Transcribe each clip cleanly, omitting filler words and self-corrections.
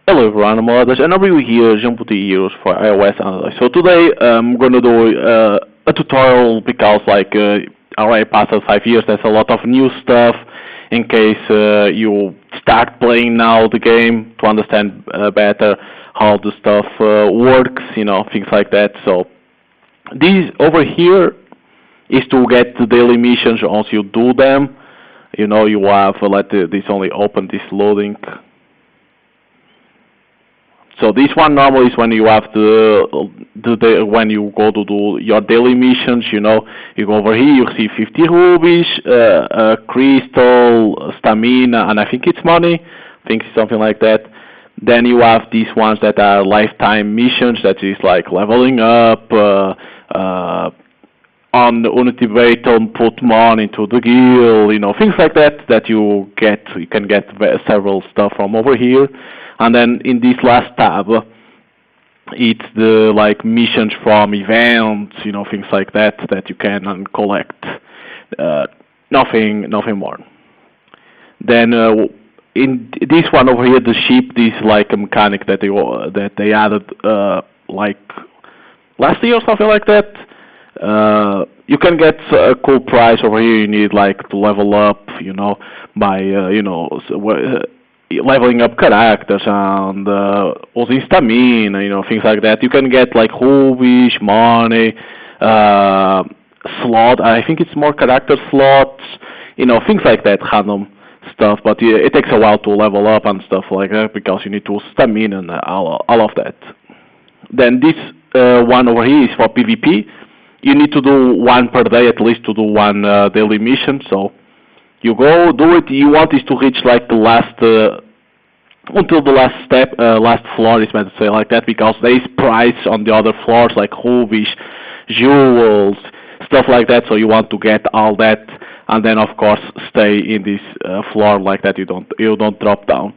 Hello everyone, I'm theloladass and I'll be here Jumputi heroes for iOS and Android. So today I'm gonna do a tutorial because already past 5 years there's a lot of new stuff in case you start playing now the game to understand better how the stuff works, things like that. So this over here is to get the daily missions once you do them. You have this only open this loading. So this one normally is when you have when you go to do your daily missions. You go over here, you see 50 rubies, crystal, stamina, and I think it's money. I think it's something like that. Then you have these ones that are lifetime missions. That is like leveling up, on the Unity Battle, put money into the guild, things like that. That you can get several stuff from over here. And then in this last tab, it's the missions from events, things like that you can collect. Nothing more. Then in this one over here, the ship, this a mechanic that they added last year or something like that. You can get a cool price over here. You need to level up, by leveling up characters and using stamina, things like that. You can get rubies, money, slot. I think it's more character slots, things like that, random stuff. But it takes a while to level up and stuff like that because you need to use stamina and all of that. Then this one over here is for PvP. You need to do one per day at least to do one daily mission. So you go do it. You want is to reach the last until the last step, last floor is meant to say like that, because there is price on the other floors like rubies, jewels, stuff like that. So you want to get all that, and then of course stay in this floor like that. You don't drop down.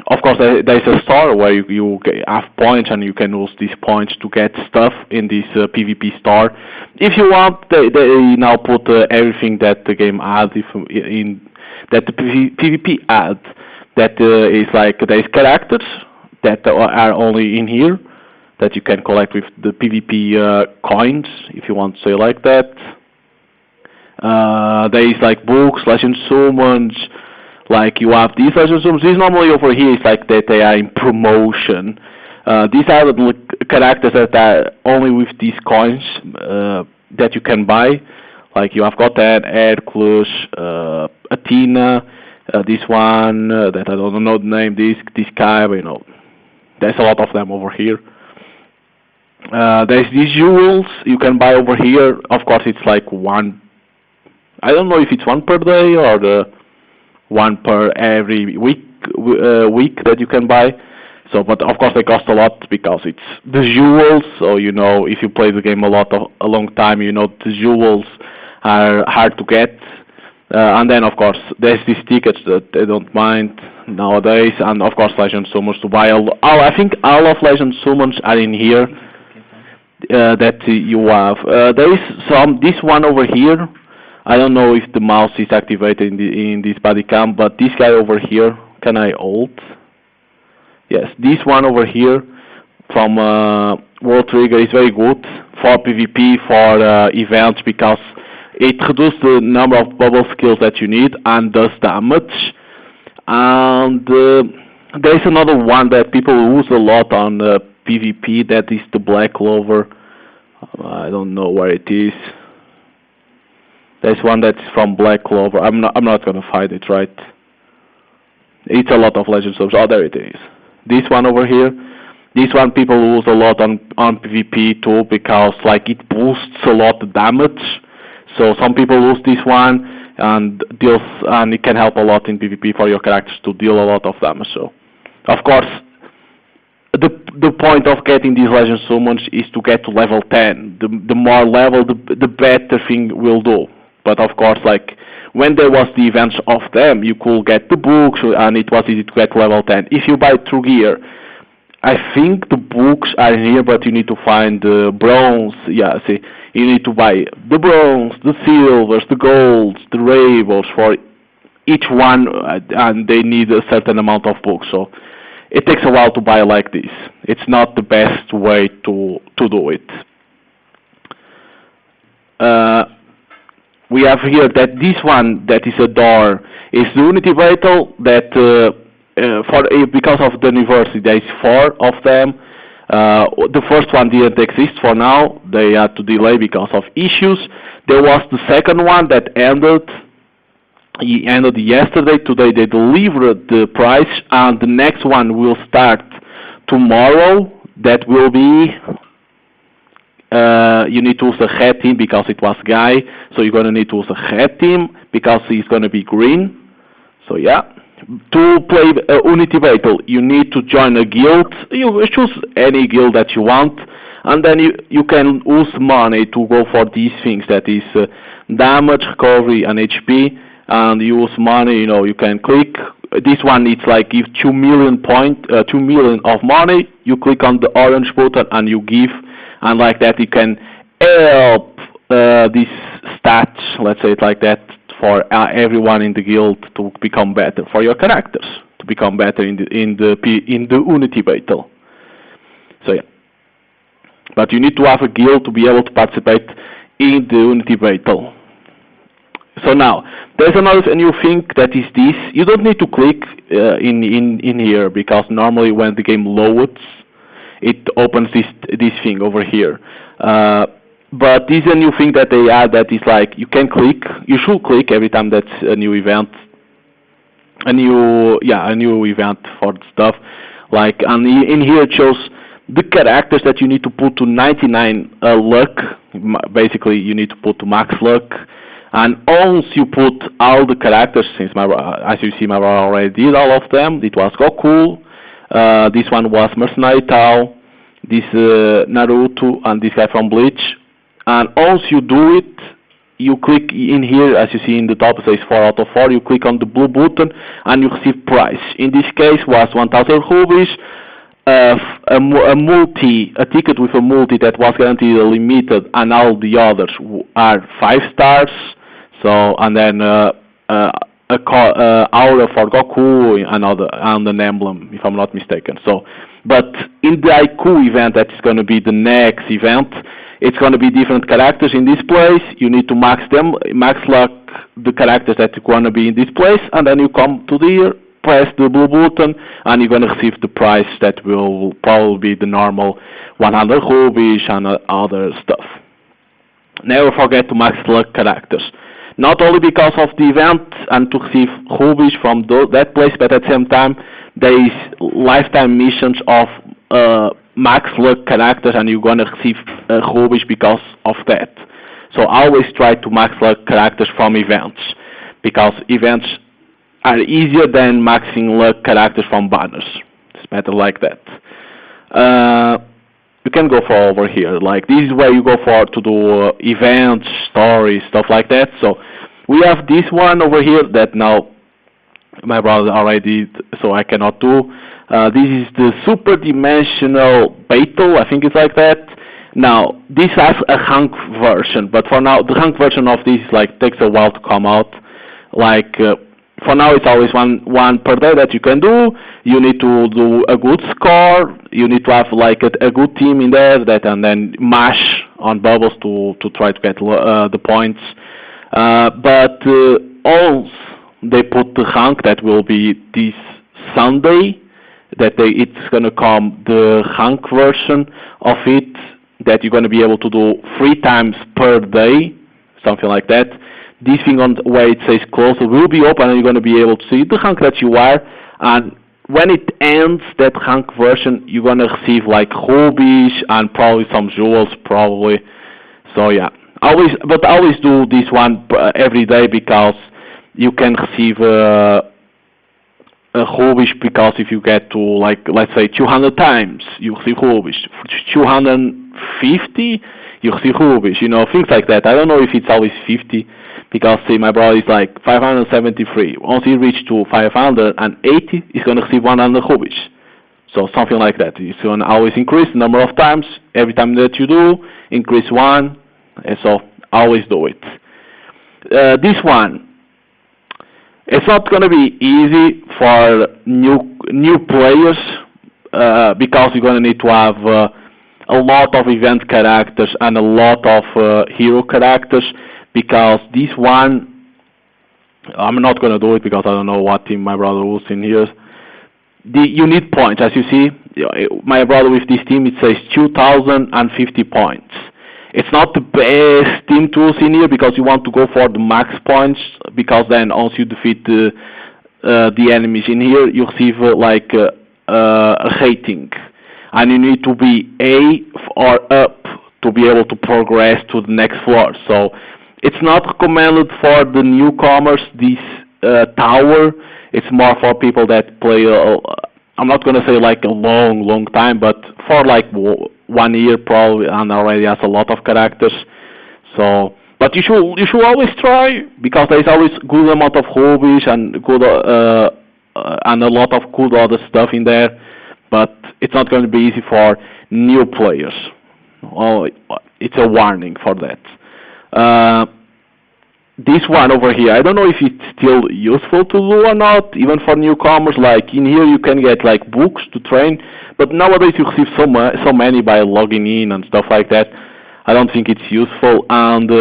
Of course, there is a store where you have points, and you can use these points to get stuff in this PvP store. If you want, they now put everything that the game adds that the PvP adds. That is there is characters that are only in here that you can collect with the PvP coins, if you want to say like that. There is books, legend summons. You have these legend summons. These normally over here is that they are in promotion. These are the characters that are only with these coins that you can buy. You have got that Hercules, Athena, this one that I don't know the name. This guy, there's a lot of them over here. There's these jewels you can buy over here. Of course, it's one. I don't know if it's one per day or the one per every week that you can buy. So, but of course they cost a lot because it's the jewels. So if you play the game a long time, the jewels are hard to get. And then of course there's these tickets that they don't mind nowadays, and of course legend summons to buy. I think all of legend summons are in here that you have. There is this one over here. I don't know if the mouse is activated in this body cam, but this guy over here, can I hold? Yes, this one over here from World Trigger is very good for PvP, for events, because it reduces the number of bubble skills that you need and does damage. And there is another one that people use a lot on PvP, that is the Black Clover. I don't know where it is. There's one that's from Black Clover. I'm not gonna find it, right? It's a lot of legend subs. Oh, there it is. This one over here. This one people use a lot on PvP too, because it boosts a lot of damage. So some people use this one and it can help a lot in PvP for your characters to deal a lot of damage. So of course the point of getting these legend summons is to get to level 10. The more level, the better thing will do. But of course, when there was the events of them, you could get the books, and it was easy to get level 10. If you buy through gear, I think the books are in here, but you need to find the bronze. Yeah, see, you need to buy the bronze, the silvers, the golds, the rainbows for each one, and they need a certain amount of books. So it takes a while to buy like this. It's not the best way to do it. We have here that this one that is a door is the Unity Battle that because of the university there is 4 of them. The first one didn't exist for now. They had to delay because of issues. There was the second one that ended yesterday. Today they delivered the price, and the next one will start tomorrow. That will be you need to use a red team because it was Guy, so you're gonna need to use a red team because he's gonna be green. So yeah, to play Unity Battle, you need to join a guild. You choose any guild that you want, and then you can use money to go for these things. That is damage, recovery, and HP. And you use money. You know, you can click. This one it's like give 2 million of money. You click on the orange button and you give. And like that, you can help these stats, let's say it like that, for everyone in the guild to become better, for your characters to become better in the Unity Battle. So yeah, but you need to have a guild to be able to participate in the Unity Battle. So now there's another new thing that is this. You don't need to click in here because normally when the game loads, it opens this thing over here. But this is a new thing that they add that is like you can click. You should click every time that's a new event. A new event for stuff. Like, and in here it shows the characters that you need to put to 99 luck. Basically, you need to put to max luck. And once you put all the characters, since as you see, my brother already did all of them. It was Goku. This one was Mercenary Tao, this Naruto, and this guy from Bleach. And once you do it, you click in here, as you see in the top, it says 4 out of 4. You click on the blue button, and you receive price. In this case, was 1,000 rubies, a ticket with a multi that was guaranteed limited, and all the others are 5 stars. So, and then aura for Goku and an emblem, if I'm not mistaken. So, but in the IQ event, that is going to be the next event, it's going to be different characters in this place. You need to max luck the characters that are going to be in this place, and then you come to here, press the blue button, and you're going to receive the price that will probably be the normal 100 rubies and other stuff. Never forget to max luck characters. Not only because of the event and to receive rubies from that place, but at the same time, there is lifetime missions of max luck characters, and you're going to receive rubies because of that. So always try to max luck characters from events, because events are easier than maxing luck characters from banners. It's better like that. You can go for over here. Like, this is where you go for to do events, stories, stuff like that. So we have this one over here that now my brother already did, so I cannot do. This is the super dimensional battle, I think it's like that. Now, this has a hunk version, but for now, the hunk version of this like takes a while to come out. Like, for now, it's always one per day that you can do. You need to do a good score. You need to have like a good team in there that, and then mash on bubbles to try to get the points. But also they put the hunk that will be this Sunday. It's gonna come the hunk version of it that you're gonna be able to do 3 times per day, something like that. This thing on where it says closer will be open, and you're going to be able to see the hunk that you are. And when it ends, that hunk version, you're going to receive like rubies and probably some jewels, probably. So yeah, always do this one every day, because you can receive rubies, because if you get to like, let's say 200 times, you receive rubies. 250, you receive rubies. You know, things like that. I don't know if it's always 50. Because, see, my brother is like 573. Once he reaches to 580, he's going to receive 100 rubies. So, something like that. It's going to always increase the number of times. Every time that you do, increase 1. And so, always do it. This one, It's not going to be easy for new players because you're going to need to have a lot of event characters and a lot of hero characters, because this one, I'm not going to do it because I don't know what team my brother was in here. You need points, as you see. My brother with this team, it says 2,050 points. It's not the best team tools in here because you want to go for the max points, because then once you defeat the enemies in here, you receive like a rating, and you need to be A or up to be able to progress to the next floor. So it's not recommended for the newcomers, this tower. It's more for people that play, I'm not going to say like a long time, but for like 1 year probably, and already has a lot of characters. So, but you should always try, because there is always good amount of hobbies and good and a lot of cool other stuff in there. But it's not going to be easy for new players. Oh, it's a warning for that. This one over here, I don't know if it's still useful to do or not, even for newcomers. Like in here you can get like books to train, but nowadays you receive so many by logging in and stuff like that. I don't think it's useful. And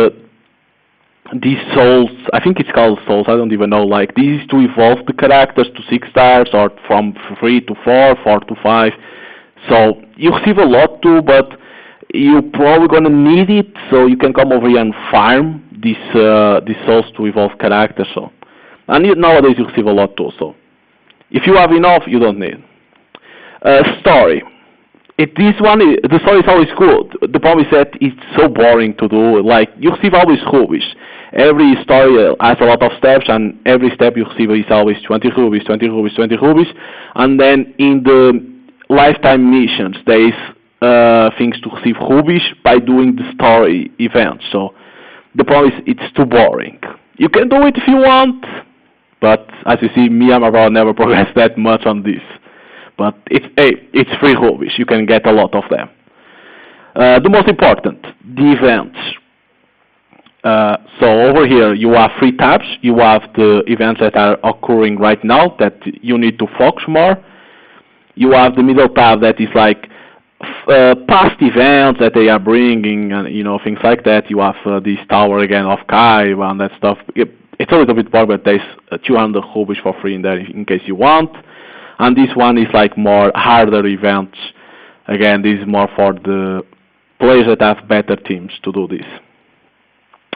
these souls, I think it's called souls, I don't even know, like this is to evolve the characters to 6 stars, or from 3 to 4, 4 to 5. So you receive a lot too, but you're probably gonna need it, so you can come over here and farm these souls to evolve characters. So, and nowadays you receive a lot too. So, if you have enough, you don't need. Story. This one, the story is always good. The problem is that it's so boring to do. Like you receive always rubies. Every story has a lot of steps, and every step you receive is always 20 rubies, 20 rubies, 20 rubies. And then in the lifetime missions, there is things to receive rubies by doing the story events. So the problem is it's too boring. You can do it if you want, but as you see, me and my brother never progressed that much on this. But it's free rubies. You can get a lot of them. The most important, the events. So over here you have 3 tabs. You have the events that are occurring right now that you need to focus more. You have the middle tab that is like past events that they are bringing, and things like that. You have this tower again of Kai and that stuff. It's a little bit boring, but there's 200 rubies for free in there in case you want. And this one is like more harder events. Again, this is more for the players that have better teams to do this.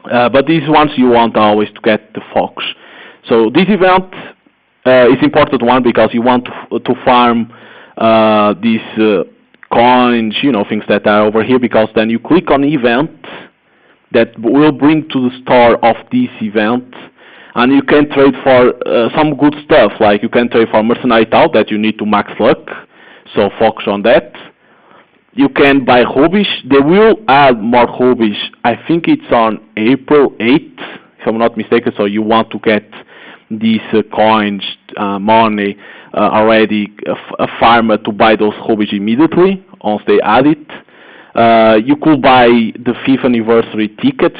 But these ones you want always to get the focus. So this event is important one because you want to farm these coins, things that are over here, because then you click on event that will bring to the store of this event, and you can trade for some good stuff. Like you can trade for mercenary tau that you need to max luck, so focus on that. You can buy rubies. They will add more rubies. I think it's on April 8th, if I'm not mistaken. So you want to get these coins, money already, a farmer to buy those rubies immediately once they add it. You could buy the 5th anniversary tickets.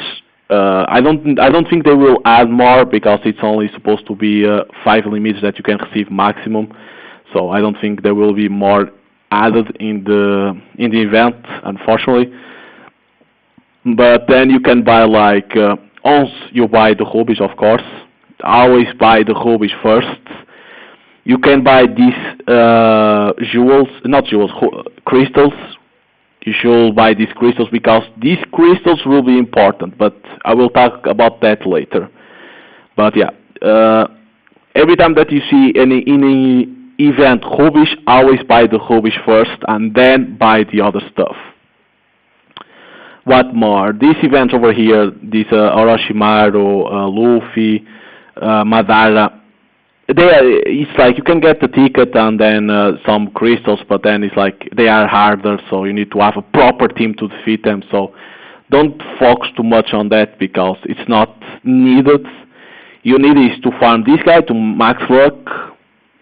I don't think they will add more because it's only supposed to be 5 limits that you can receive maximum. So I don't think there will be more added in the event, unfortunately. But then you can buy like once you buy the rubies, of course. Always buy the rubies first. You can buy these crystals. You should buy these crystals because these crystals will be important, but I will talk about that later. But yeah, every time that you see any event rubies, always buy the rubies first and then buy the other stuff. What more? These events over here, these Orochimaru, Luffy, Madara, it's like you can get the ticket and then some crystals, but then it's like they are harder, so you need to have a proper team to defeat them. So don't focus too much on that because it's not needed. You need is to farm this guy to max luck,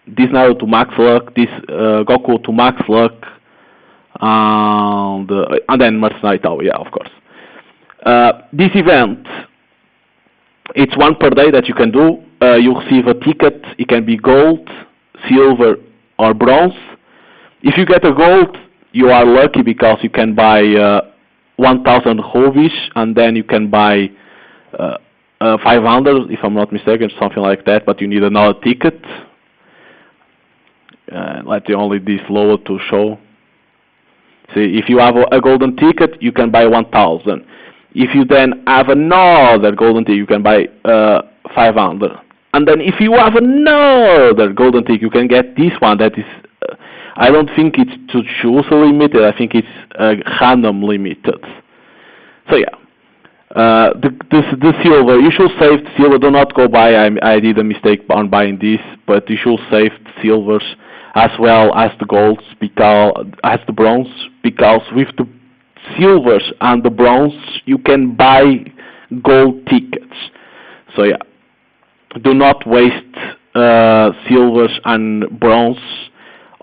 this Naruto to max luck, this Goku to max luck, and then Mercenary Tower, yeah, of course. This event, It's one per day that you can do. You receive a ticket. It can be gold, silver, or bronze. If you get a gold, you are lucky because you can buy 1,000 rubies, and then you can buy 500, if I'm not mistaken, something like that. But you need another ticket. Let me only this lower to show. See, if you have a golden ticket, you can buy 1,000. If you then have another golden ticket, you can buy 500. And then if you have another golden ticket, you can get this one that is, I don't think it's to choose limited, I think it's random limited. So yeah, the silver, you should save silver, do not go buy, I did a mistake on buying this, but you should save silvers as well as the golds, because, as the bronze, because with the silvers and the bronze, you can buy gold tickets. So yeah, do not waste silvers and bronze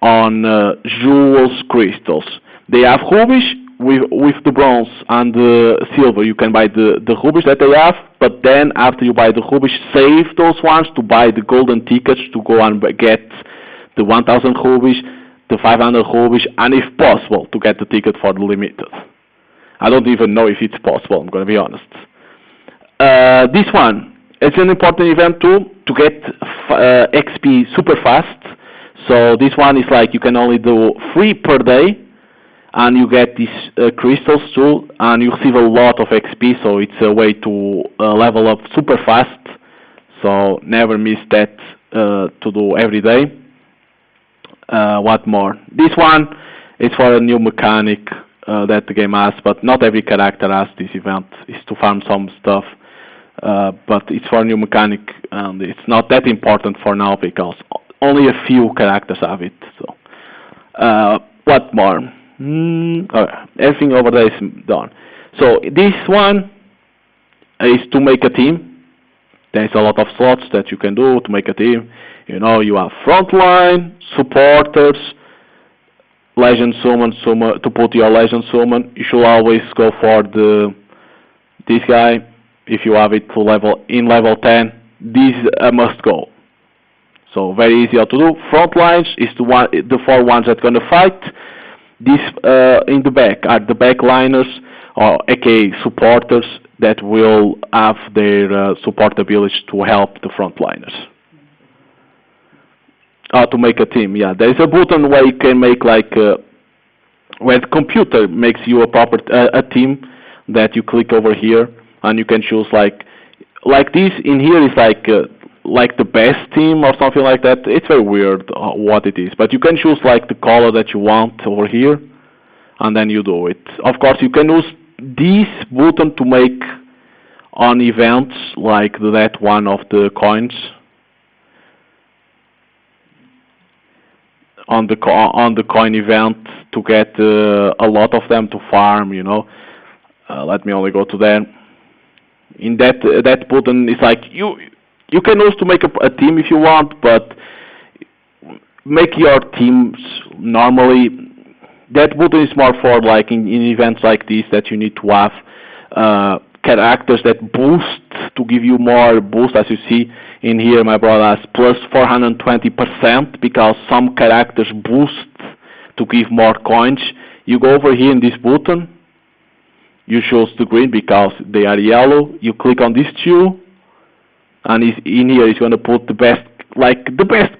on jewels, crystals. They have rubies with the bronze and the silver. You can buy the rubies that they have, but then after you buy the rubies, save those ones to buy the golden tickets to go and get the 1,000 rubies, the 500 rubies, and if possible, to get the ticket for the limited. I don't even know if it's possible, I'm going to be honest. This one, it's an important event too, to get XP super fast. So this one is like you can only do 3 per day, and you get these crystals too, and you receive a lot of XP, so it's a way to level up super fast. So never miss that to do every day. What more? This one is for a new mechanic that the game has, but not every character has this event. It's to farm some stuff, but it's for a new mechanic, and it's not that important for now because only a few characters have it. So, what more? Everything over there is done. So this one is to make a team. There's a lot of slots that you can do to make a team. You know, you have frontline, supporters, legend summon, to put your legend summon. You should always go for this guy. If you have it to level 10, this is a must go. So very easy to do. Frontlines is the 4 ones that are gonna fight. These in the back are the backliners, or aka supporters, that will have their support abilities to help the frontliners. To make a team, yeah. There is a button where you can make like where the computer makes you a team that you click over here, and you can choose like this. In here is like the best team or something like that. It's very weird what it is, but you can choose like the color that you want over here, and then you do it. Of course, you can use this button to make on events like that one of the coins. On the coin event to get a lot of them to farm, you know. Let me only go to that. In that button, it's like you can use to make a team if you want, but make your teams normally. That button is more for like in events like this that you need to have characters that boost to give you more boost. As you see in here, my brother has plus 420% because some characters boost to give more coins. You go over here in this button, you choose the green because they are yellow. You click on this two, and in here it's going to put the best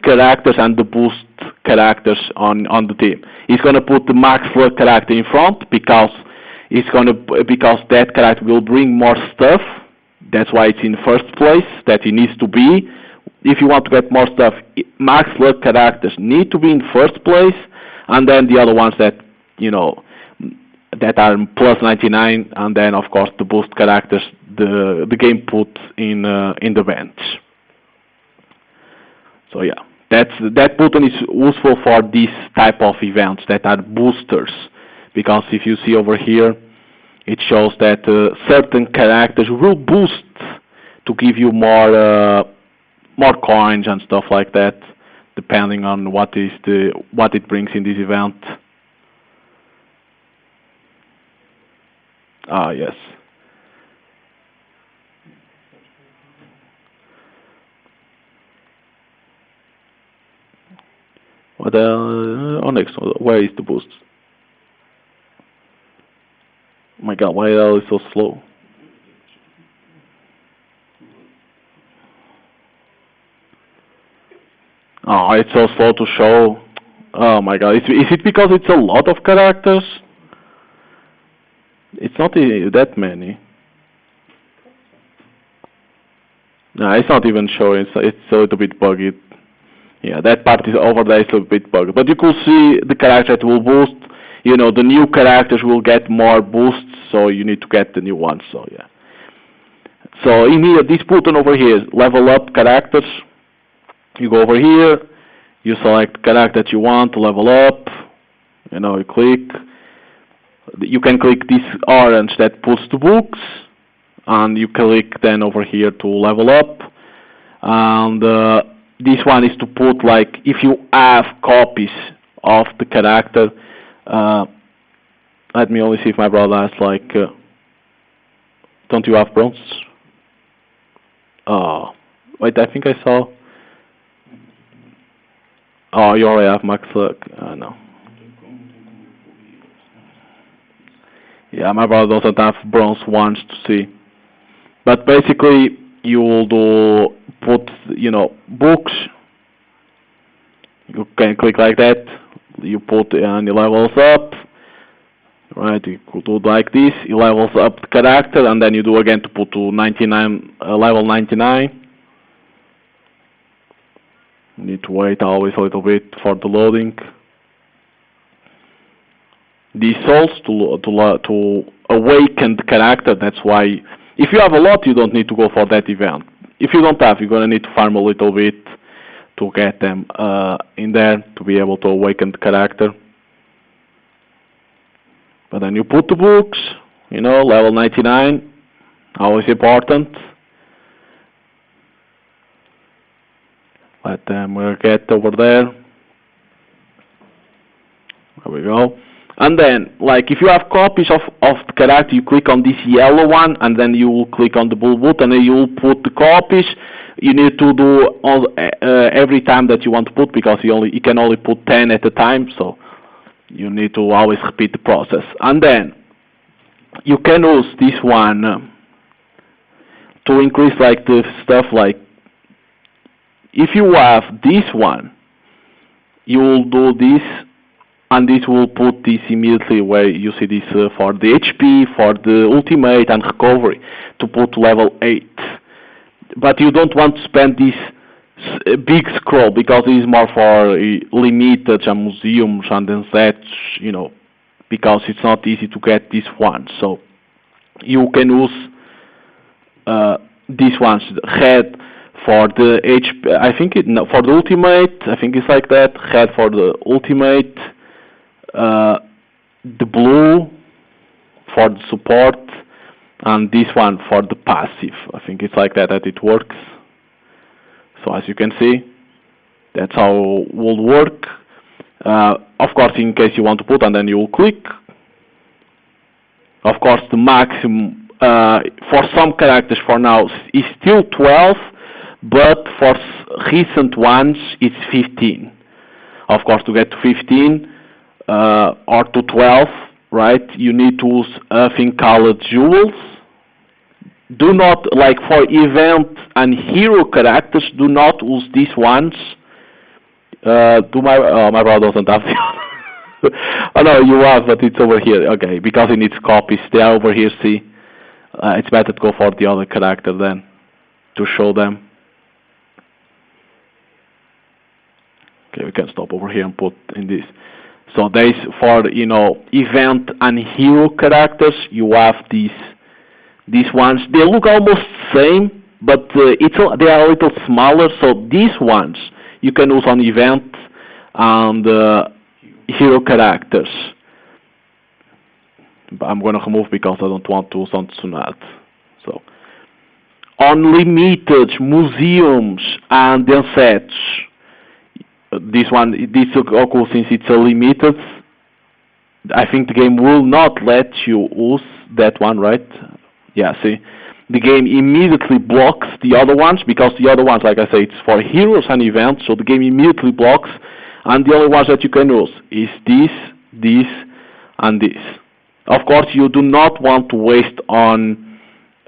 characters and the boost characters on the team. It's going to put the max luck character in front because that character will bring more stuff. That's why it's in first place, that it needs to be. If you want to get more stuff, max luck characters need to be in first place, and then the other ones that, you know, that are plus 99, and then of course the boost characters the game puts in the bench. So yeah, that button is useful for this type of events that are boosters, because if you see over here, it shows that certain characters will boost to give you more coins and stuff like that, depending on what it brings in this event. Yes. What oh, next one. Where is the boost? Oh my god, why are they so slow? Oh, it's so slow to show. Oh my god, is it because it's a lot of characters? It's not that many. No, it's not even showing, so it's a little bit buggy. Yeah, that part is over there is a bit buggy. But you could see the character that will boost. You know, the new characters will get more boosts, so you need to get the new ones, so yeah. So in here, this button over here, level up characters. You go over here, you select the character that you want to level up. You know, you click. You can click this orange that puts the books, and you click then over here to level up. And this one is to put, like, if you have copies of the character. Let me only see if my brother has, like, don't you have bronze? Oh, wait, I think I saw. Oh, you already have max luck. No. Yeah, my brother doesn't have bronze ones to see. But basically, you will do put, you know, books. You can click like that. You put and it levels up. Right, you could do like this. It levels up the character, and then you do again to put to 99, level 99. You need to wait always a little bit for the loading. These souls to awaken the character. That's why if you have a lot, you don't need to go for that event. If you don't have, you're gonna need to farm a little bit to get them in there to be able to awaken the character. But then you put the books, you know, level 99, always important. Let them get over there. There we go. And then, like, if you have copies of the character, you click on this yellow one, and then you will click on the blue button, and then you will put the copies. You need to do all every time that you want to put, because you can only put 10 at a time, so you need to always repeat the process. And then you can use this one to increase, like, the stuff, like, if you have this one, you will do this, and this will put this immediately where you see this for the HP, for the ultimate and recovery, to put level 8. But you don't want to spend this big scroll, because it is more for limited museums and then that, you know, because it's not easy to get this one. So you can use these ones. Red for the HP, I think for the ultimate, I think it's like that. Red for the ultimate. The blue for the support, and this one for the passive. I think it's like that it works. So as you can see, that's how it will work. Of course, in case you want to put, and then you will click. Of course, the maximum for some characters for now is still 12, but for recent ones it's 15. Of course, to get to 15 or to 12, right, you need to use a thing called jewels. Do not, like, for event and hero characters, do not use these ones. My brother doesn't have the oh no, you have, but it's over here. Okay, because it needs copies. They are over here, see. It's better to go for the other character then, to show them. Okay, we can stop over here and put in this. So there's for, you know, event and hero characters, you have these ones. They look almost the same, but they are a little smaller. So these ones you can use on event and hero characters. But I'm gonna remove because I don't want to use on Tsunade. So on limited museums and then sets. This Goku, since it's a limited, I think the game will not let you use that one, right? Yeah, see? The game immediately blocks the other ones, because the other ones, like I say, it's for heroes and events, so the game immediately blocks, and the only ones that you can use is this, and this. Of course, you do not want to waste on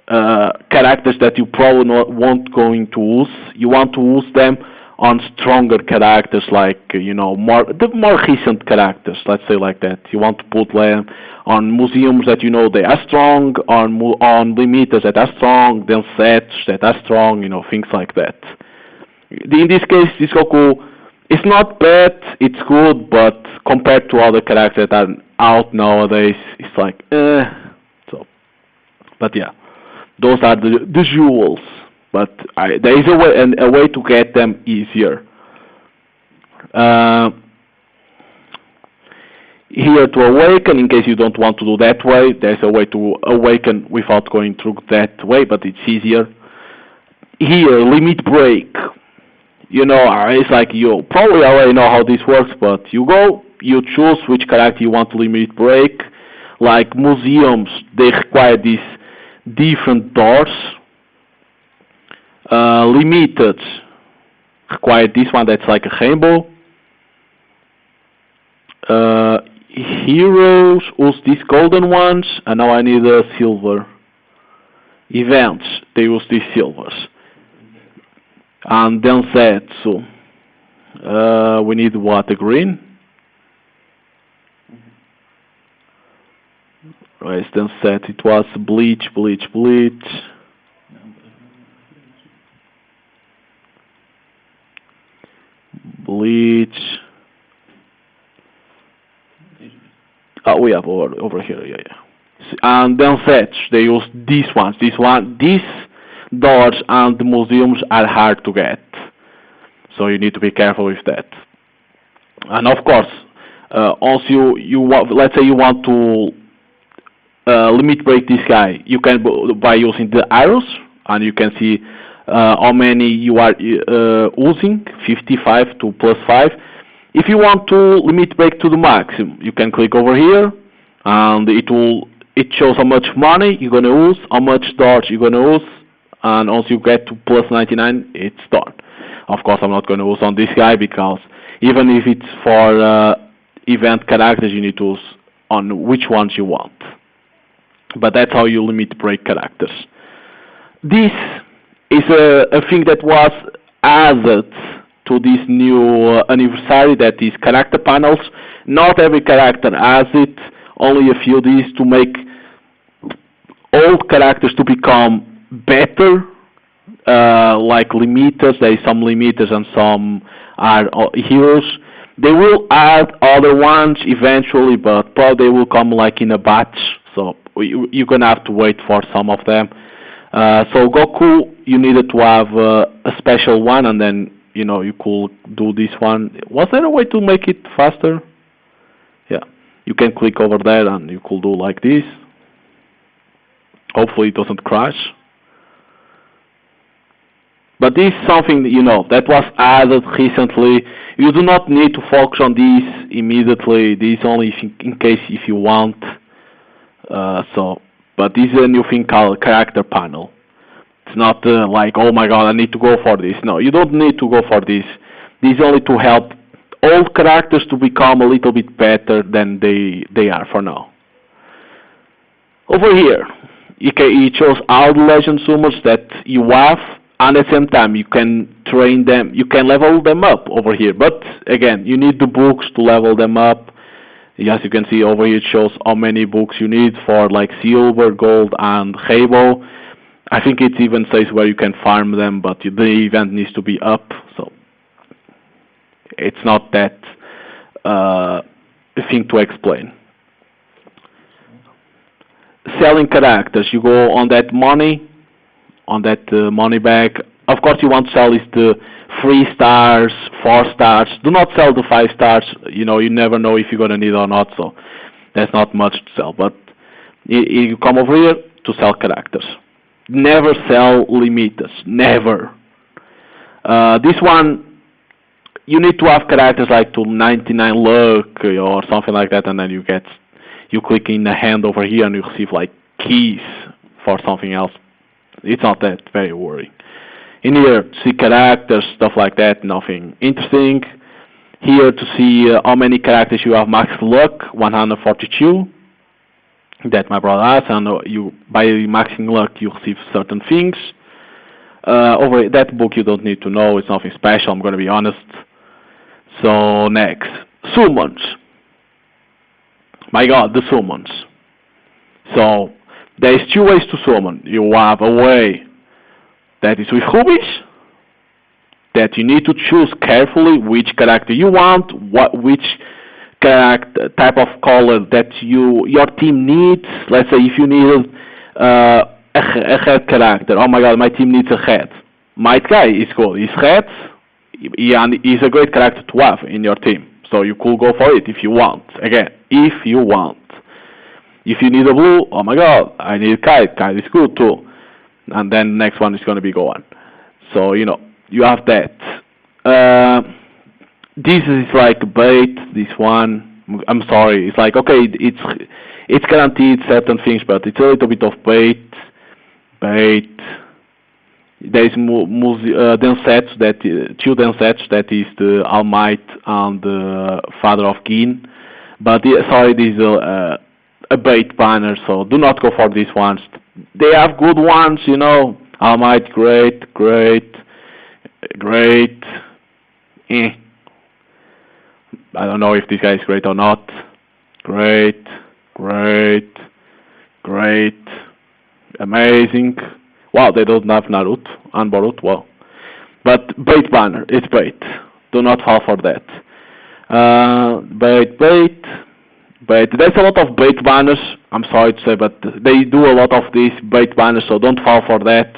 characters that you probably won't going to use. You want to use them on stronger characters, like the more recent characters, let's say like that. You want to put them on museums that they are strong, on limiters that are strong, then sets that are strong, things like that. In this case, this Goku is not bad, it's good, but compared to other characters that are out nowadays, it's like So, but yeah, those are the jewels. But there is a way to get them easier. Here to awaken, in case you don't want to do that way, there's a way to awaken without going through that way, but it's easier. Here, limit break. It's like you probably already know how this works, but you choose which character you want to limit break. Like museums, they require these different doors. Limited require this one that's like a rainbow. Heroes use these golden ones, and now I need a silver. Events, they use these silvers. And then Setsu, we need what, a green? Right, then set, it was bleach. Oh, we have over here, yeah. And then fetch, they use these ones. These doors and the museums are hard to get, so you need to be careful with that. And of course, also let's say you want to limit break this guy, you can by using the arrows, and you can see how many you are using, 55 to +5. If you want to limit break to the maximum, you can click over here, and it shows how much money you're gonna use, how much dollars you're gonna use, and once you get to +99, it's done. Of course, I'm not gonna use on this guy, because even if it's for event characters, you need to use on which ones you want. But that's how you limit break characters. This is a thing that was added to this new anniversary, that is character panels. Not every character has it, only a few these to make old characters to become better, like limiters. There is some limiters and some are heroes. They will add other ones eventually, but probably they will come like in a batch, so you're gonna have to wait for some of them. So Goku, you needed to have a special one, and then you could do this one. Was there a way to make it faster? Yeah, you can click over there and you could do like this. Hopefully it doesn't crash. But this is something that was added recently. You do not need to focus on this immediately. This is only in case if you want. But this is a new thing called character panel. It's not like, oh my god, I need to go for this. No, you don't need to go for this. This is only to help old characters to become a little bit better than they are for now. Over here, it shows all the legend summons that you have, and at the same time you can train them, you can level them up over here. But again, you need the books to level them up. As you can see over here, it shows how many books you need for like silver, gold, and rainbow. I think it even says where you can farm them, but the event needs to be up, so it's not that thing to explain. Selling characters, you go on that money bag. Of course, you want to sell is the 3 stars, 4 stars. Do not sell the 5 stars. You never know if you're gonna need it or not, so there's not much to sell. But you come over here to sell characters. Never sell limiters. Never. This one, you need to have characters like to 99 luck or something like that, and then you click in the hand over here and you receive like keys for something else. It's not that very worrying. In here, see characters, stuff like that, nothing interesting. Here to see how many characters you have max luck, 142. That my brother has, and you by maxing luck you receive certain things. Over that book you don't need to know, it's nothing special, I'm gonna be honest. So next, summons. My god, the summons. So there is two ways to summon. You have a way that is with rubies, that you need to choose carefully which character you want, which character type of color that your team needs. Let's say if you need a red character, oh my god, my team needs a red. My guy is cool, he's red, and he's a great character to have in your team. So you could go for it if you want. Again, if you want. If you need a blue, oh my god, I need Kite. Kite is good too. And then the next one is going to be Gohan. So, you know, you have that. This is like bait, this one. I'm sorry. It's like, okay, it's guaranteed certain things, but it's a little bit of bait. There is Densets, two Densets, that is the All Might and the Father of Gin. But sorry, this is a bait banner, so do not go for these ones. They have good ones, you know. All Might, great. I don't know if this guy is great or not. Great. Amazing. Wow, they don't have Naruto and Boruto. Wow. But bait banner, it's bait. Do not fall for that. Bait. There's a lot of bait banners. I'm sorry to say, but they do a lot of these bait banners, so don't fall for that.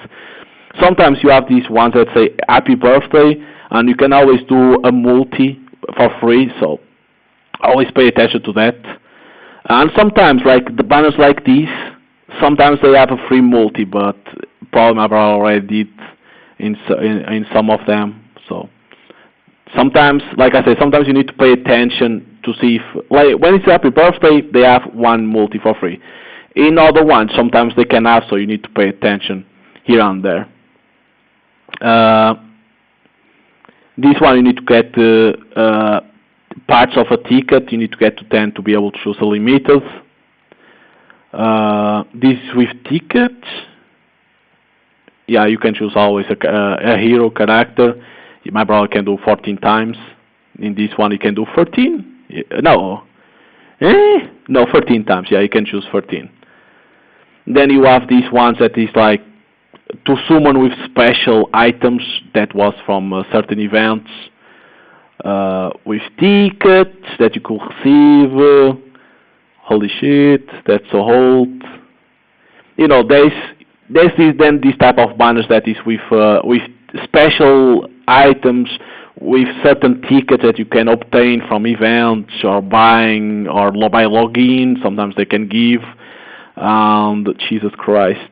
Sometimes you have these ones that say happy birthday, and you can always do a multi for free, so always pay attention to that. And sometimes, like the banners like these, sometimes they have a free multi, but probably my brother already did in some of them. So sometimes, like I say, sometimes you need to pay attention to see if, like when it's happy birthday, they have one multi for free. In other ones, sometimes they can have, so you need to pay attention here and there. This one you need to get parts of a ticket. You need to get to 10 to be able to choose a limited. This with tickets. Yeah, you can choose always a hero character. My brother can do 14 times. In this one, he can do 13. No, 13 times. Yeah, you can choose 13. Then you have these ones that is like to summon with special items that was from certain events. With tickets that you could receive. Holy shit, that's so old. You know, there's this type of banners that is with special items, with certain tickets that you can obtain from events or buying or by login. Sometimes they can give. And Jesus Christ,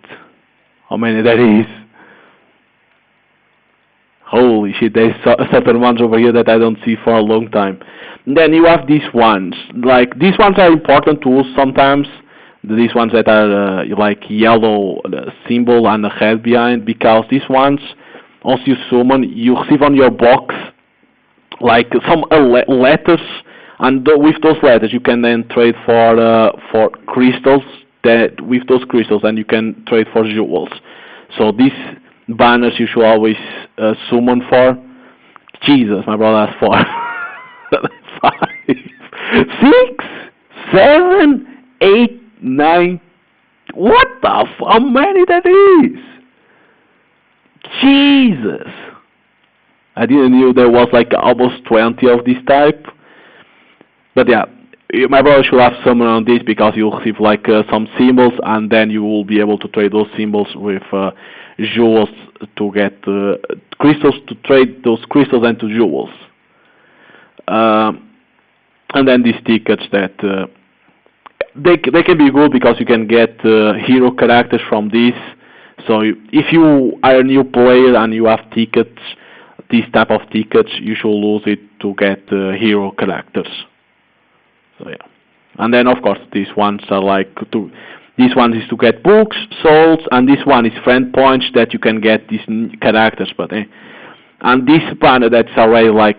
how many that is? Holy shit, there's certain ones over here that I don't see for a long time. And then you have these ones. Like, these ones are important tools sometimes. These ones that are like yellow symbol and a head behind, because these ones, once you summon, you receive on your box like some letters, and with those letters you can then trade for crystals. That with those crystals, and you can trade for jewels. So these banners you should always summon for. Jesus, my brother has 4, 5, 6, 7, 8, 9. What the how many that is? Jesus, I didn't know there was like almost 20 of this type. But yeah, my brother should have someone on this, because you'll receive like some symbols, and then you will be able to trade those symbols with jewels to get crystals, to trade those crystals into jewels. And then these tickets that they can be good, because you can get hero characters from this. So if you are a new player and you have tickets, these type of tickets, you should lose it to get hero characters. So yeah, and then of course these ones are like this one is to get books, souls, and this one is friend points that you can get these characters. But and this banner that's already like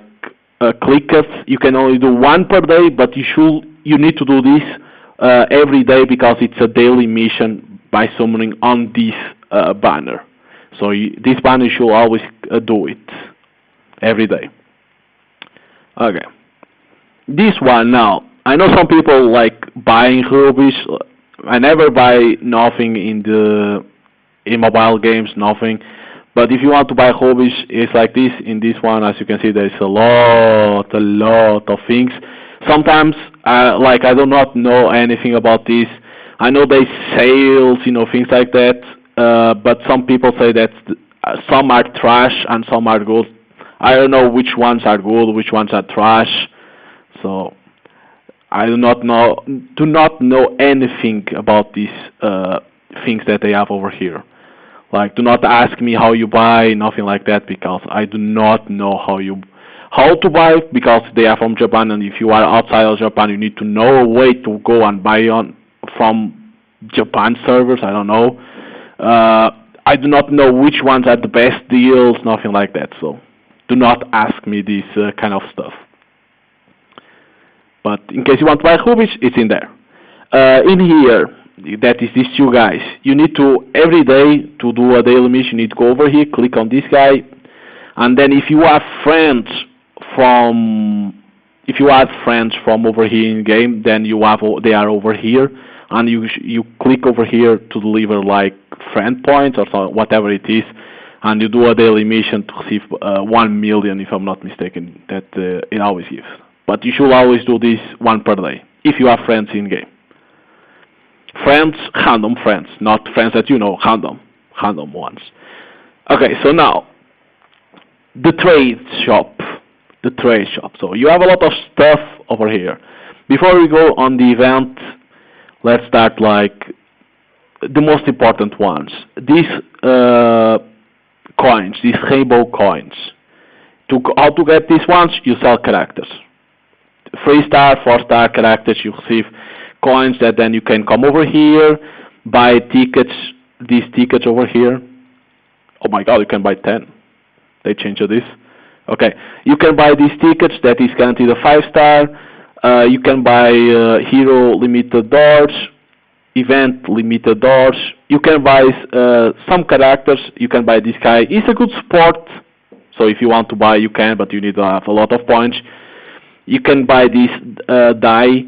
clickers. You can only do one per day, but you need to do this every day because it's a daily mission by summoning on this banner. So this banner you should always do it every day. Okay. This one now. I know some people like buying rubies. I never buy nothing in mobile games, nothing. But if you want to buy rubies, it's like this. In this one, as you can see, there's a lot of things. Sometimes, like I do not know anything about this. I know there's sales, things like that. But some people say that some are trash and some are good. I don't know which ones are good, which ones are trash. So I do not know anything about these things that they have over here. Like, do not ask me how you buy, nothing like that, because I do not know how to buy, because they are from Japan, and if you are outside of Japan, you need to know a way to go and buy from Japan servers. I don't know. I do not know which ones are the best deals, nothing like that. So do not ask me this kind of stuff. But in case you want to buy rubies, it's in there. In here, that is these two guys. You need to, every day, to do a daily mission, you need to go over here, click on this guy, and then if you have friends from over here in game, then they are over here, and you click over here to deliver like friend points or so, whatever it is, and you do a daily mission to receive 1 million, if I'm not mistaken, that it always gives. But you should always do this one per day, if you have friends in game. Friends, random friends, not friends that you know, random ones. Okay, so now, the trade shop. So you have a lot of stuff over here. Before we go on the event, let's start like the most important ones. These coins, these rainbow coins. How to get these ones? You sell characters. 3-star, 4-star characters, you receive coins that then you can come over here, buy tickets, these tickets over here. Oh my god, you can buy 10. They changed this. Okay, you can buy these tickets, that is guaranteed a 5-star. You can buy hero limited doors, event limited doors. You can buy some characters. You can buy this guy. He's a good support, so if you want to buy, you can, but you need to have a lot of points. You can buy this die.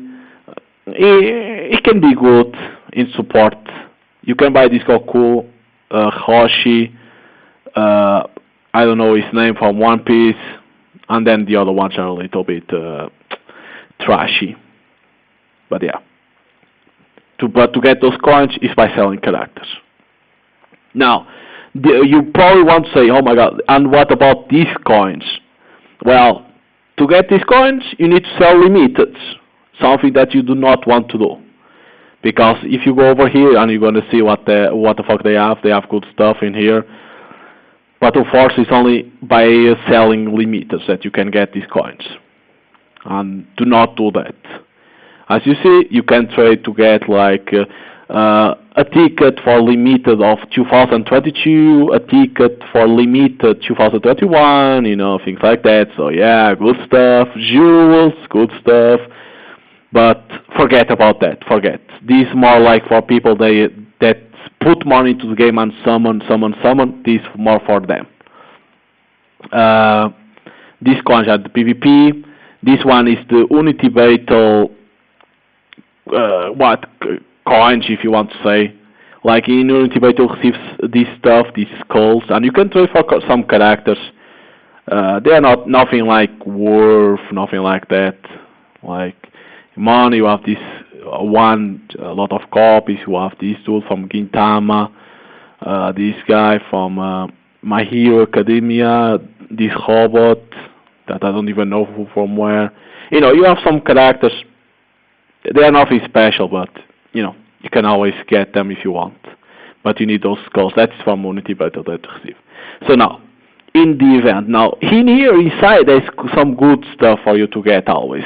It can be good in support. You can buy this Goku, Hoshi, I don't know his name, from One Piece, and then the other ones are a little bit trashy. But yeah. But to get those coins is by selling characters. Now, you probably want to say, oh my god, and what about these coins? Well, to get these coins, you need to sell limited, something that you do not want to do. Because if you go over here and you're going to see what the fuck they have good stuff in here. But of course, it's only by selling limited that you can get these coins. And do not do that. As you see, you can trade to get like a ticket for limited of 2022, a ticket for limited 2021, things like that. So yeah, good stuff. Jewels, good stuff. But forget about that. Forget. This is more like for people that put money into the game and summon. This is more for them. These coins are the PvP. This one is the Unity Battle. Coins, if you want to say. Like in Unity Battle receives this stuff, these skulls, and you can trade for some characters. They are nothing like worth, nothing like that. Like money, you have this a lot of copies. You have this dude from Gintama, this guy from My Hero Academia, this robot that I don't even know from where. You have some characters. They are nothing special, but you can always get them if you want. But you need those skulls. That's from Unity Battle that you receive. So now, in the event, in here inside, there's some good stuff for you to get always.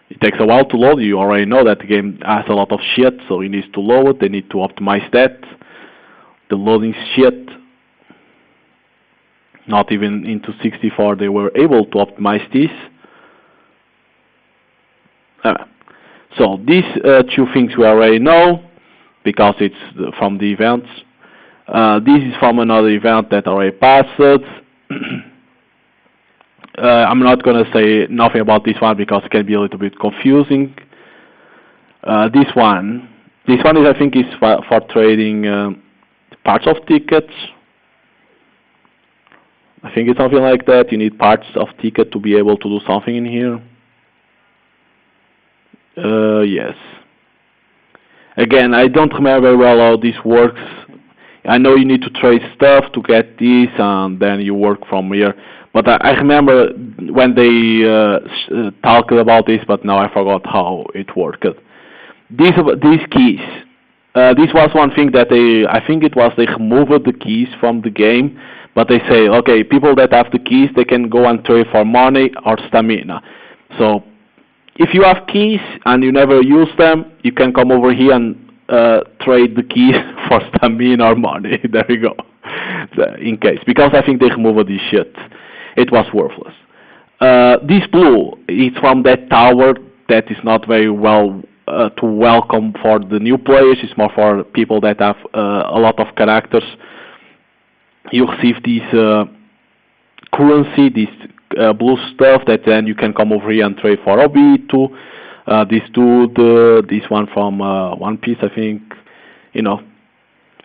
It takes a while to load. You already know that the game has a lot of shit, so it needs to load. They need to optimize that. The loading shit. Not even into 64 they were able to optimize this. So these two things we already know because it's from the events. This is from another event that already passed. I'm not going to say nothing about this one because it can be a little bit confusing. This one is, I think, is for trading parts of tickets. I think it's something like that. You need parts of ticket to be able to do something in here. Yes. Again, I don't remember very well how this works. I know you need to trade stuff to get this, and then you work from here. But I remember when they talked about this, but now I forgot how it worked. These keys. This was one thing that I think it was they removed the keys from the game, but they say, okay, people that have the keys, they can go and trade for money or stamina. So if you have keys and you never use them, you can come over here and trade the keys for stamina or money. There you go. In case, because I think they removed this shit. It was worthless. This blue is from that tower that is not very well to welcome for the new players. It's more for people that have a lot of characters. You receive this currency, this blue stuff that then you can come over here and trade for OB2. This dude, this one from One Piece, I think, you know,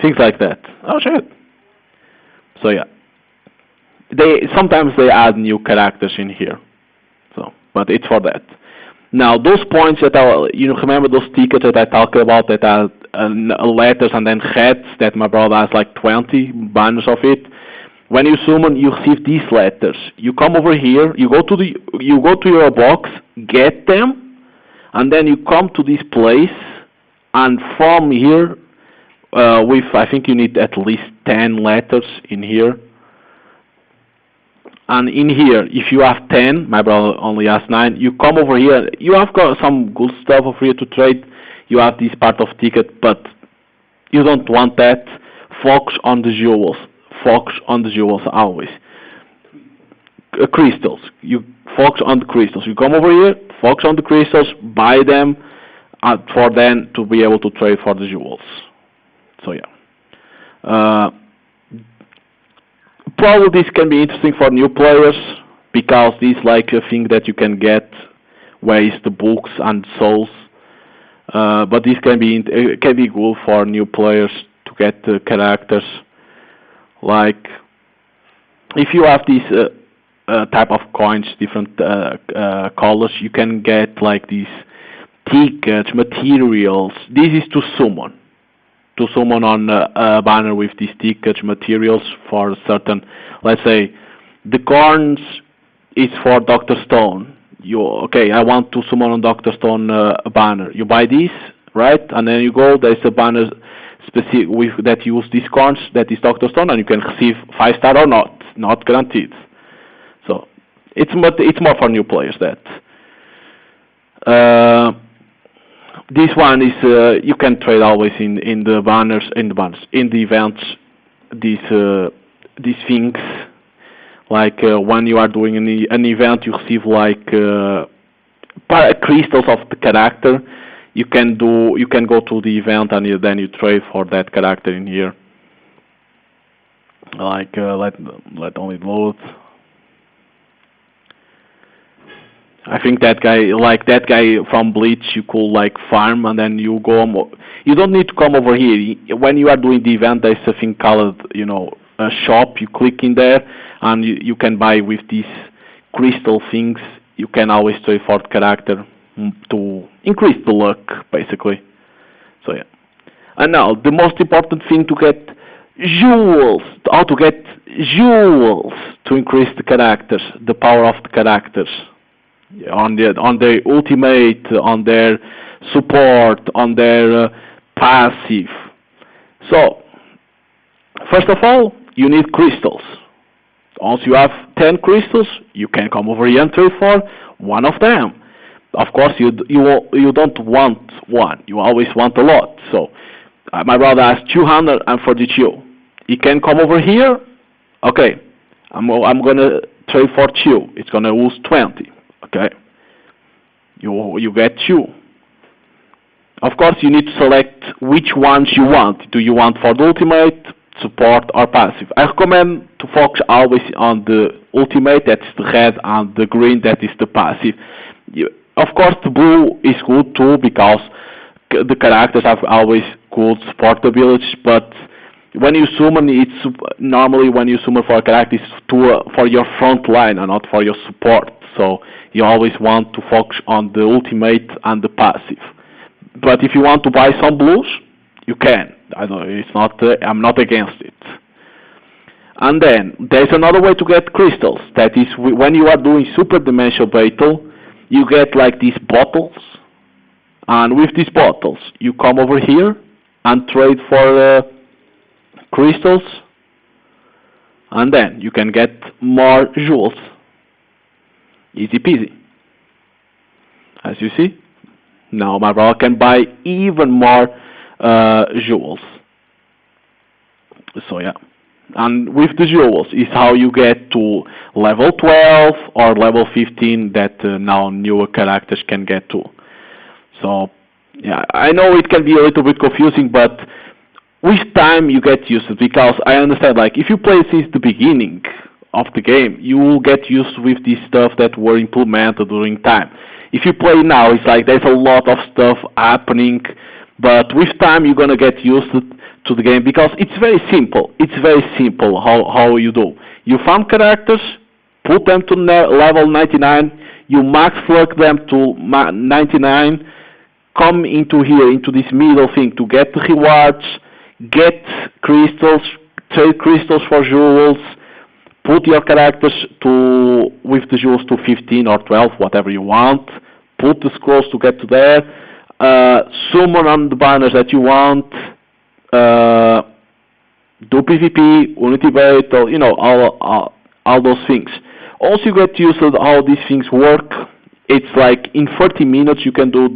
things like that. Oh shit. So yeah, sometimes they add new characters in here. So, but it's for that. Now those points that you remember those tickets that I talked about that are letters and then heads that my brother has like 20 banners of it. When you summon, you receive these letters. You come over here, you go to your box, get them, and then you come to this place, and from here, I think you need at least 10 letters in here. And in here, if you have 10, my brother only has 9, you come over here, you have got some good stuff over here to trade, you have this part of ticket, but you don't want that. Focus on the jewels. Focus on the jewels always. Crystals. You focus on the crystals. You come over here, focus on the crystals, buy them, for then to be able to trade for the jewels. So yeah. Probably this can be interesting for new players because this is like a thing that you can get where is the books and souls. But this can be good for new players to get characters. Like if you have these type of coins, different colors, you can get like these tickets, materials. This is to summon. To summon on a banner with these tickets, materials for certain, let's say, the corns is for Dr. Stone. Okay, I want to summon on Dr. Stone a banner. You buy this, right? And then you go, there's a banner specific with that use these corns, that is Dr. Stone, and you can receive 5-star or not guaranteed. So it's more for new players that. This one is you can trade always in the banners, in the events. These things, like when you are doing an event, you receive like crystals of the character. You can go to the event and then you trade for that character in here. Like let only load. I think that guy from Bleach, you could like farm and then you go. You don't need to come over here. When you are doing the event, there's a thing called, a shop. You click in there and you can buy with these crystal things. You can always trade for the character to increase the luck, basically. So yeah. And now the most important thing to get jewels. How to get jewels to increase the characters, the power of the characters. On their ultimate, on their support, on their passive. So, first of all, you need crystals. Once you have 10 crystals, you can come over here and trade for one of them. Of course, you don't want one. You always want a lot. So, my brother has 242. He can come over here. Okay, I'm gonna trade for 2. It's gonna lose 20. Okay. You get 2. Of course, you need to select which ones you want. Do you want for the ultimate, support, or passive? I recommend to focus always on the ultimate, that is the red, and the green, that is the passive. Of course, the blue is good too, because the characters have always good support abilities, but when you summon, normally when you summon for a character, it's for your front line and not for your support. So you always want to focus on the ultimate and the passive. But if you want to buy some blues, you can. I know it's not. I'm not against it. And then there's another way to get crystals. That is, when you are doing super dimensional battle, you get like these bottles, and with these bottles, you come over here and trade for crystals, and then you can get more jewels. Easy peasy. As you see. Now my brother can buy even more jewels. So yeah. And with the jewels is how you get to level 12 or level 15 that now newer characters can get to. So yeah, I know it can be a little bit confusing, but with time you get used to it, because I understand, like, if you play since the beginning of the game, you will get used with this stuff that were implemented during time. If you play now, it's like there's a lot of stuff happening, but with time you're gonna get used to the game, because it's very simple. It's very simple how you do. You farm characters, put them to level 99, you max slug them to 99, come into here, into this middle thing to get the rewards, get crystals, trade crystals for jewels, put your characters with the jewels to 15 or 12, whatever you want, put the scrolls to get to there, summon on the banners that you want, do PvP, unity battle, all those things. Also, you get used to how these things work. It's like in 30 minutes you can do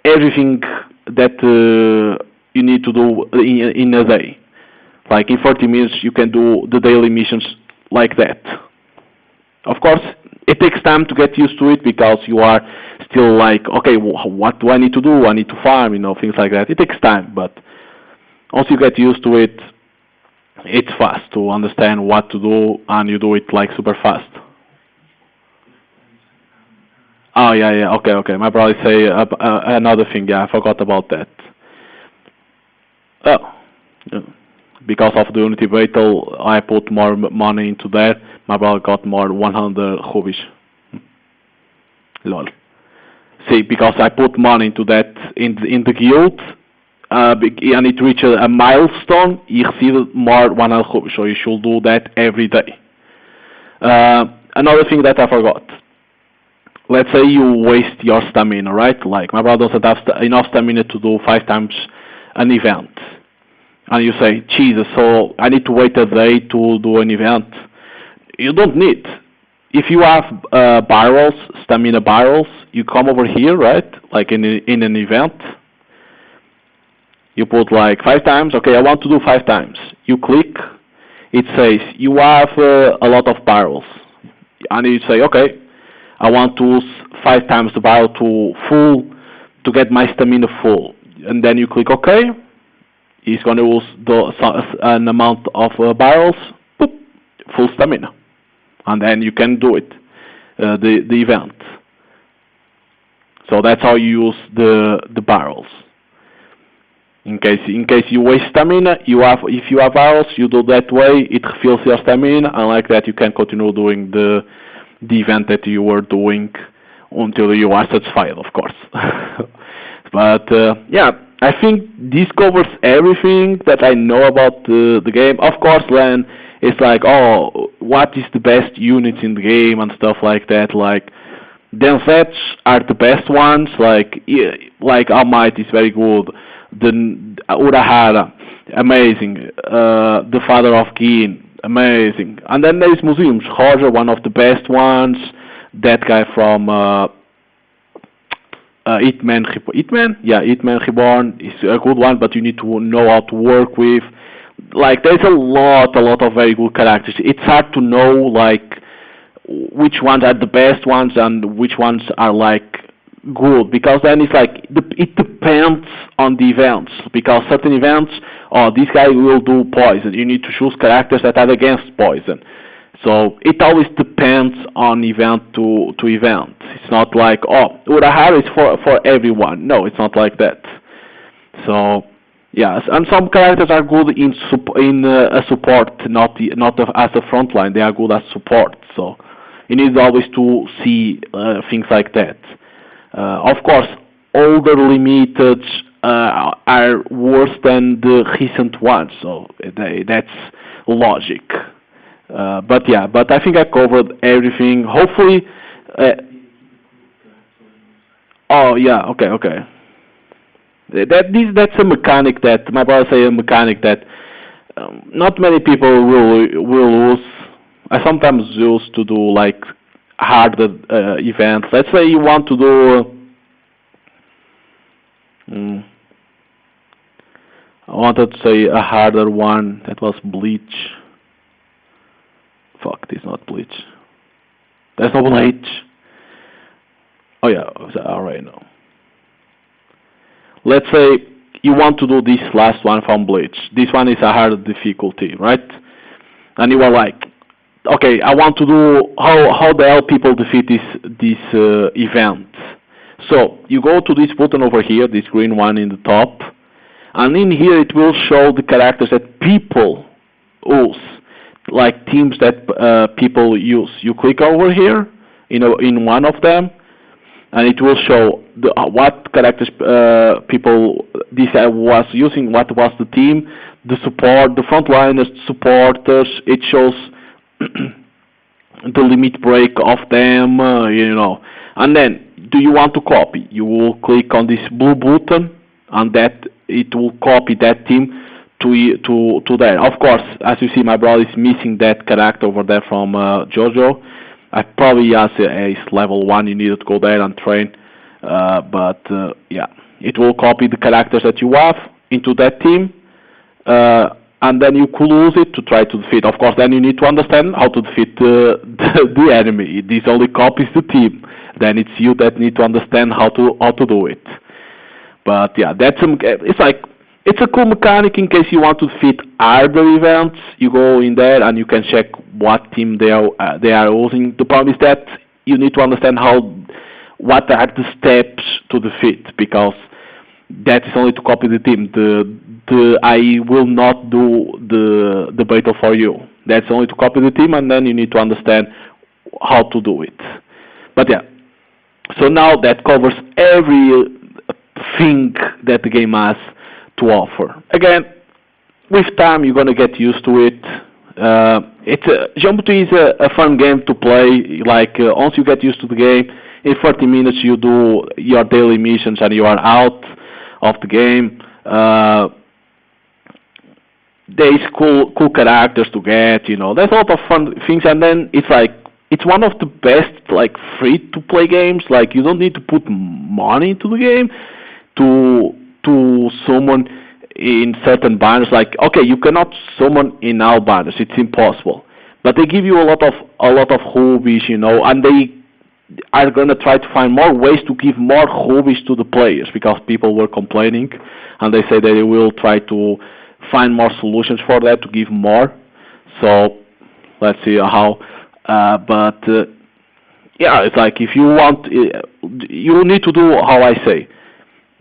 everything that you need to do in a day. Like in 40 minutes you can do the daily missions like that. Of course, it takes time to get used to it, because you are still like, okay, what do I need to do? I need to farm, things like that. It takes time, but once you get used to it, it's fast to understand what to do, and you do it like super fast. Oh yeah, okay. My brother say another thing. Yeah, I forgot about that. Oh, yeah. Because of the unity battle, I put more money into that. My brother got more 100 rubies. Lol. See, because I put money into that in the guild, and it reached a milestone, you receive more 100 rubies. So you should do that every day. Another thing that I forgot. Let's say you waste your stamina, right? Like, my brother doesn't have enough stamina to do 5 times an event. And you say, Jesus, so I need to wait a day to do an event. You don't need. If you have barrels, stamina barrels, you come over here, right? Like in an event. You put like 5 times. Okay, I want to do 5 times. You click. It says, you have a lot of barrels. And you say, okay, I want to use 5 times the barrel to full, to get my stamina full. And then you click OK. He's going to use an amount of barrels, boop, full stamina. And then you can do it, the event. So that's how you use the barrels. In case you waste stamina, if you have barrels, you do that way, it refills your stamina, and like that you can continue doing the event that you were doing until you are satisfied, of course. But yeah, I think this covers everything that I know about the game. Of course, then it's like, oh, what is the best units in the game and stuff like that. Like, Denfets are the best ones. Like Almighty is very good. The Urahara, amazing. The Father of Keen, amazing. And then there is Museums. Roger, one of the best ones. That guy from Hitman? Yeah, Hitman Reborn is a good one, but you need to know how to work with. like there's a lot of very good characters. It's hard to know like which ones are the best ones and which ones are like good, because then it's like it depends on the events, because certain events, oh, this guy will do poison, you need to choose characters that are against poison. So it always depends on event to event. It's not like, oh, Urahara is for everyone. No, it's not like that. So yes, and some characters are good in a support, not as a frontline. They are good as support. So you need always to see things like that. Of course, older limited are worse than the recent ones. So that's logic. But I think I covered everything. Hopefully. Oh yeah. Okay. That's a mechanic that my brother say, a mechanic that not many people will use. I sometimes use to do like harder events. Let's say you want to do. I wanted to say a harder one. That was Bleach. Fuck, this is not Bleach. There's no Bleach. Oh yeah, alright now. Let's say you want to do this last one from Bleach. This one is a hard difficulty, right? And you are like, okay, I want to do how the hell people defeat this event. So you go to this button over here, this green one in the top, and in here it will show the characters that people use, like teams that people use. You click over here in one of them, and it will show what characters people this guy was using, what was the team, the support, the frontliners, supporters. It shows the limit break of them, And then, do you want to copy? You will click on this blue button, and that it will copy that team to there. Of course, as you see, my brother is missing that character over there from JoJo. I probably it's level 1, you need to go there and train. But it will copy the characters that you have into that team, and then you could use it to try to defeat. Of course, then you need to understand how to defeat the enemy. This only copies the team. Then it's you that need to understand how to do it. But yeah, it's a cool mechanic in case you want to defeat harder events. You go in there and you can check what team they are using. The problem is that you need to understand what are the steps to defeat, because that is only to copy the team. I will not do the battle for you. That's only to copy the team, and then you need to understand how to do it. But yeah, so now that covers everything that the game has to offer. Again, with time you're gonna get used to it. Jumputi is a fun game to play. Like once you get used to the game, in 30 minutes you do your daily missions and you are out of the game. There is cool characters to get. There's a lot of fun things, and then it's one of the best like free to play games. Like you don't need to put money into the game to summon in certain banners. Like, okay, you cannot summon in all banners, it's impossible. But they give you a lot of hobbies, and they are gonna try to find more ways to give more hobbies to the players, because people were complaining, and they say they will try to find more solutions for that to give more. So let's see how. It's like if you want, you need to do how I say.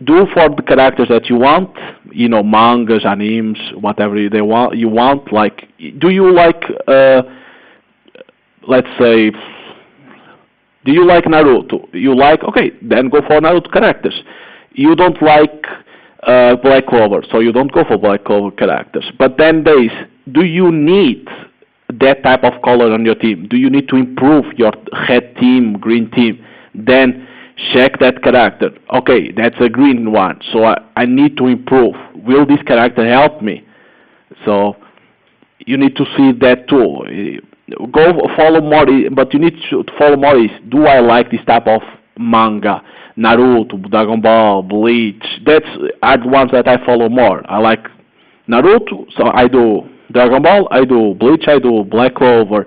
Do for the characters that you want, mangas, animes, whatever you want. Like, do you like, let's say, do you like Naruto? Okay, then go for Naruto characters. You don't like Black Clover, so you don't go for Black Clover characters. But then do you need that type of color on your team? Do you need to improve your red team, green team? Then check that character. Okay, that's a green one, so I need to improve. Will this character help me? So you need to see that too. Go follow more, but you need to follow more do I like this type of manga? Naruto, Dragon Ball, Bleach, are the ones that I follow more. I like Naruto, so I do Dragon Ball, I do Bleach, I do Black Clover,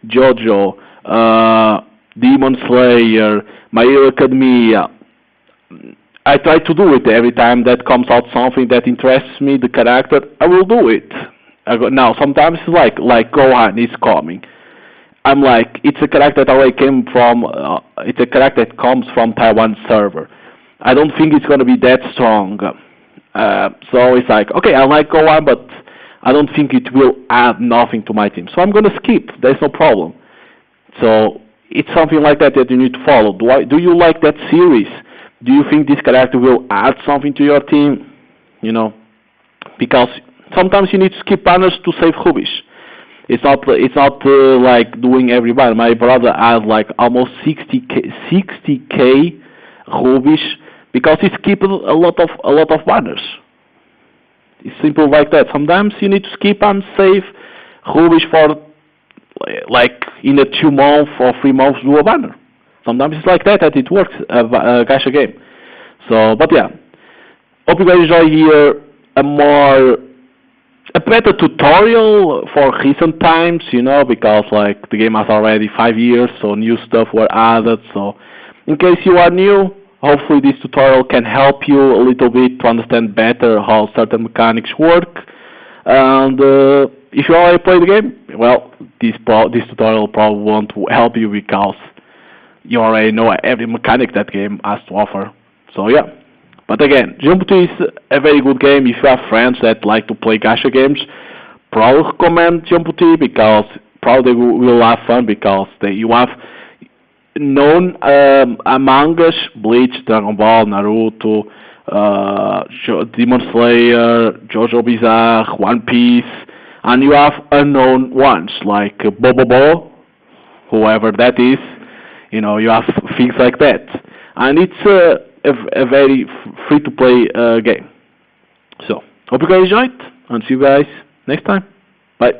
JoJo, Demon Slayer, My Hero Academia. I try to do it every time that comes out something that interests me, the character, I will do it. Now, sometimes it's like Gohan is coming. I'm like, it's a character that already came from, it's a character that comes from Taiwan server. I don't think it's going to be that strong. So it's like, okay, I like Gohan, but I don't think it will add nothing to my team. So I'm going to skip. There's no problem. So it's something like that that you need to follow. Do you like that series? Do you think this character will add something to your team? You know, because sometimes you need to skip banners to save rubies. It's not like doing every banner. My brother has like almost 60k rubies because he skipped a lot of banners. It's simple like that. Sometimes you need to skip and save rubies for like in a 2 month or 3 months do a banner. Sometimes it's like that it works, gacha game. So, but yeah, hope you guys enjoy here a better tutorial for recent times, you know, because like the game has already 5 years, so new stuff were added. So, in case you are new, hopefully this tutorial can help you a little bit to understand better how certain mechanics work. And if you already played the game, well, this tutorial probably won't help you because you already know every mechanic that game has to offer. So yeah, but again, Jumputi is a very good game. If you have friends that like to play gacha games, probably recommend Jumputi because probably will have fun because you have known among us Bleach, Dragon Ball, Naruto, Demon Slayer, JoJo Bizarre, One Piece, and you have unknown ones like Bobobo, whoever that is. You know, you have things like that. And it's a very free-to-play game. So, hope you guys enjoyed, and see you guys next time. Bye.